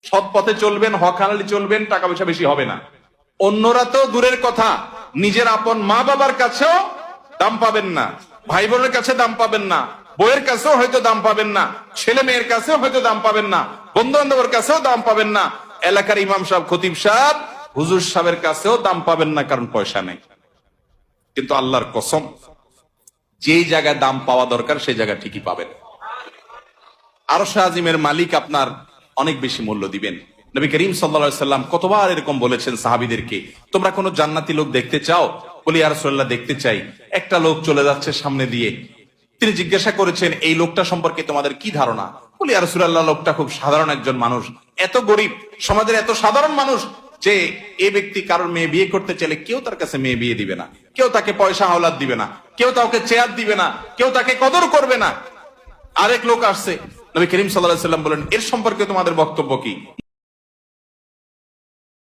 সৎ পথে চলবেন, হক হালালি চলবেন, টাকা পয়সা বেশি হবে না। অন্যরা তো দূরের কথা, নিজের আপন মা বাবার কাছেও দাম পাবেন না, ভাই বোনের কাছে দাম পাবেন না, বইয়ের কাছেও হয়তো দাম পাবেন না, ছেলে মেয়ের কাছেও হয়তো দাম পাবেন না, বন্ধু বান্ধবের কাছেও দাম পাবেন না, এলাকার ইমাম সাহেব, খতিব সাহেব, হুজুর সাহেবের কাছেও দাম পাবেন না, কারণ পয়সা নেই। কিন্তু আল্লাহর কসম, যেই জায়গায় দাম পাওয়া দরকার সেই জায়গা ঠিকই পাবেন। আরশ আজিমের মালিক আপনার অনেক বেশি মূল্য দিবেন। নবী করিম সাল্লাল্লাহু আলাইহি সাল্লাম কতবার এরকম বলেছেন সাহাবীদেরকে, তোমরা কোন জান্নাতি লোক দেখতে চাও? বলি ইয়া রাসূলুল্লাহ, দেখতে চাই। একটা লোক চলে যাচ্ছে সামনে দিয়ে, তিনি জিজ্ঞাসা করেছেন, এই লোকটা সম্পর্কে তোমাদের কি ধারণা? বলি ইয়া রাসূলুল্লাহ, লোকটা খুব সাধারণ একজন মানুষ, এত গরিব, সমাজের এত সাধারণ মানুষ যে এই ব্যক্তি কারোর মেয়ে বিয়ে করতে চাইলে কেউ তার কাছে মেয়ে বিয়ে দিবে না, কেউ তাকে পয়সা হাওলাত দিবে না, কেউ তাকে চেয়ার দিবে না, কেউ তাকে কদর করবে না। আরেক লোক আসছে, নবী করিম সাল্লাল্লাহু আলাইহি সাল্লাম বলেন, এর সম্পর্কে তোমাদের বক্তব্য কি?